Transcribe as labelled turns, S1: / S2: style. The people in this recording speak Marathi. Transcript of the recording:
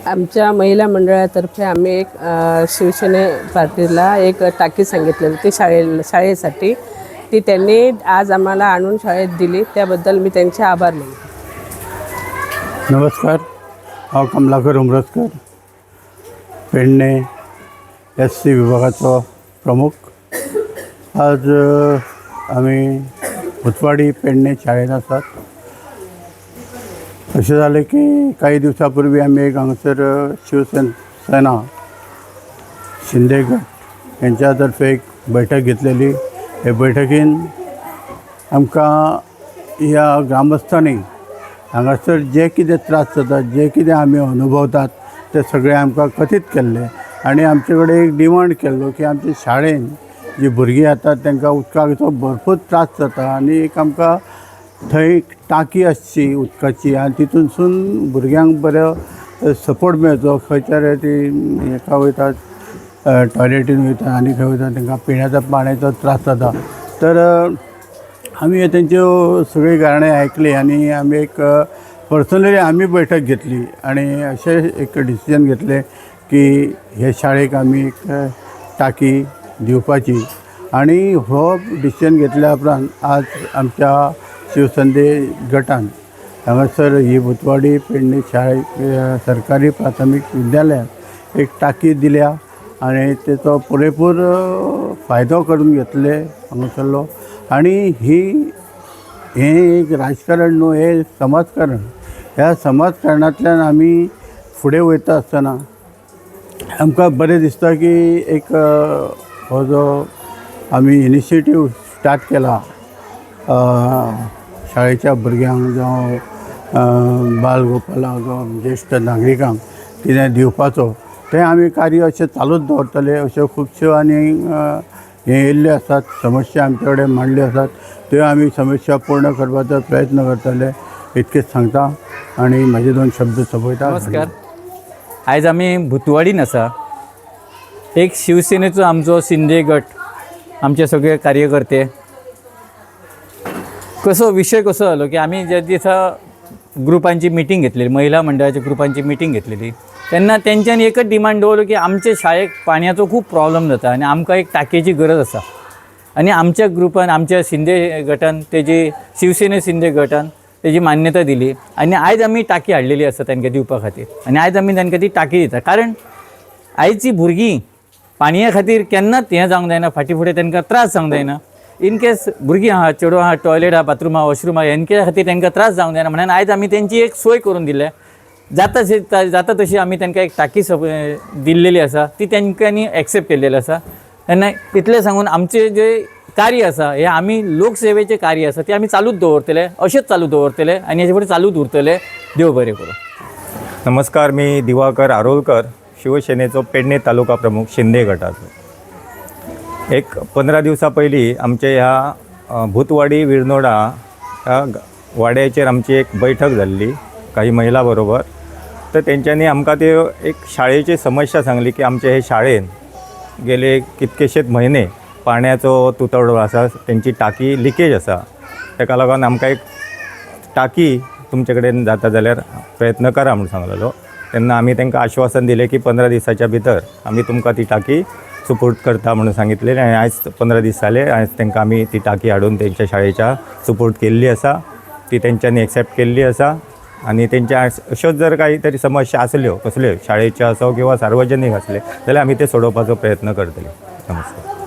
S1: आमच्या महिला मंडळातर्फे आम्ही एक शिवसेने पार्टीला एक टाकी सांगितलेली ती शाळेसाठी ती त्यांनी आज आम्हाला आणून शाळेत दिली, त्याबद्दल मी त्यांचे आभार मानते.
S2: नमस्कार, हांव कमलाकर उमरसकर, पेडणे SC विभागाचो प्रमुख. आज आम्ही भुतवाडी पेडणे शाळेत आसात. अशें जालें की काही दिवसांपूर्वी आमी एक हांगासर शिवसेना शिंदे गट यांच्या तर्फे एक बैठक घेतलेली. हे बैठकीन आमकां ह्या ग्रामस्थांनी हांगासर जे कितें त्रास जातात, जे कितें आमी अनुभवतात ते सगळे आमकां कथीत केल्ले आनी आमचे कडेन एक डिमांड केल्लो की आमच्या शाळेन जी भुरगीं येतात तांकां उदकाचो भरपूर त्रास जाता आनी एक आमकां थंय टाकी आसची उदकाची आनी तितूनसून भुरग्यांक बरो सपोर्ट मेळचो. खंयच्यार ती हेका वयतात, टॉयलेटीन वयतात आनी खंय वयतात, तांकां पिण्याच्या पाण्याचो त्रास जाता. तर आमी हे तेंच्यो सगळी कारणे आयकली आनी आमी एक पर्सनली आमी बैठक घेतली आनी अशें एक डिसिजन घेतलें की हे शाळेक आमी एक टाकी दिवपाची. आनी हो डिसिजन घेतल्या उपरांत आज आमच्या शिवसंदे गटान हांगासर ही भुतवाडी पेडणे शाळे सरकारी प्राथमीक विद्यालयात एक टाकी दिल्या आनी तेचो पुरेपूर फायदो करून घेतले हांगासरलो. आनी हे एक राजकारण न्हू, हे समाजकारण. ह्या समाजकारणांतल्यान आमी फुडें वयता आसतना आमकां बरें दिसता की एक हो जो आमी इनिशिएटीव स्टार्ट केला शाळेच्या भुरग्यांक जावं बालगोपालांक जावं ज्येश्ठ नागरिकांक कितें दिवपाचो, तें आमी कार्य अशें चालूच दवरतले. अश्यो खुबश्यो आनी हे येयल्ले आसात, समस्या आमचे कडेन मांडल्यो आसात, त्यो आमी समस्या पूर्ण करपाचो प्रयत्न करतले इतकेंच सांगता आनी म्हाजे 2 शब्द सोंपयता.
S3: नमस्कार. आयज आमी भुतवाडीन आसा. एक शिवसेनेचो आमचो शिंदे गट, आमचे सगळे कार्यकर्ते विषय कसो जालो की आमी ज्या दिसा ग्रुपांची मिटींग घेतलेली, महिला मंडळाच्या ग्रुपांची मिटींग घेतलेली, तेन्ना तेंच्यांनी एकच डिमांड दवरलो की आमचे शाळेक पाण्याचो खूब प्रॉब्लेम जाता आनी आमकां एक टाकयेची गरज आसा. आनी आमच्या ग्रुपान, आमच्या शिंदे गटान, तेजी शिवसेने शिंदे गटान तेजी मान्यता दिली आनी आयज आमी टाकी हाडलेली आसा तांकां दिवपा खातीर. आनी आयज आमी तांकां ती टाकी दिता, कारण आयची भुरगीं पाणया खातीर केन्नाच हें जावंक जायना, फाटीं फुडें तांकां त्रास जावंक जायना. इन केस भुरगीं आहा, चेडूं आहा, टॉयलेट आहा, बाथरूम आहा, वॉशरूम आहा, हेंच्या खातीर तांकां त्रास जावंक जायना म्हणून आयज आमी तेंची एक सोय करून दिल्या. जाता तशी आमी तांकां एक टाकी दिल्लेली आसा, ती तांच्यांनी एक्सेप्ट केल्लेली आसा. तेन्ना इतलें सांगून आमचें जें कार्य आसा, हें आमी लोकसेवेचें कार्य आसा तें आमी चालूच दवरतले, अशेंच चालू दवरतले आनी हेचे फुडें चालूच उरतले. देव बरें करूं.
S4: नमस्कार, मी दिवाकर आरोलकर, शिवसेनेचो पेडणे तालुका प्रमुख शिंदे गटाचो. एक 15 दिवसां पयलीं आमचे ह्या भुतवाडी विर्नोडा ह्या वाड्याचेर आमची एक बैठक जाल्ली काही महिला बरोबर. तर तेंच्यांनी आमकां त्यो एक शाळेची समस्या सांगली की आमचे हे शाळेन गेले कितकेशेच म्हयने पाण्याचो तुतडो आसा, तेंची टाकी लिकेज आसा. ताका लागून आमकां एक टाकी तुमचे कडेन जाता जाल्यार प्रयत्न करा म्हणून सांगलेलो. तेन्ना आमी तांकां आश्वासन दिलें की 15 दिसाच्या भितर आमी तुमकां ती टाकी सुपूर्द करता म्हणून सांगितलेलें. आनी आयज 15 दीस जाले, आयज तांकां आमी ती टाकी हाडून तेंच्या शाळेच्या सुपूर्द केल्ली आसा. ती तेंच्यांनी एक्सेप्ट केल्ली आसा आनी तेंच्या अश्योच जर काही तरी समस्या आसल्यो, कसल्यो शाळेच्यो आसो किंवा सार्वजनीक आसले, जाल्यार आमी ते सोडोवपाचो प्रयत्न करतले. नमस्कार.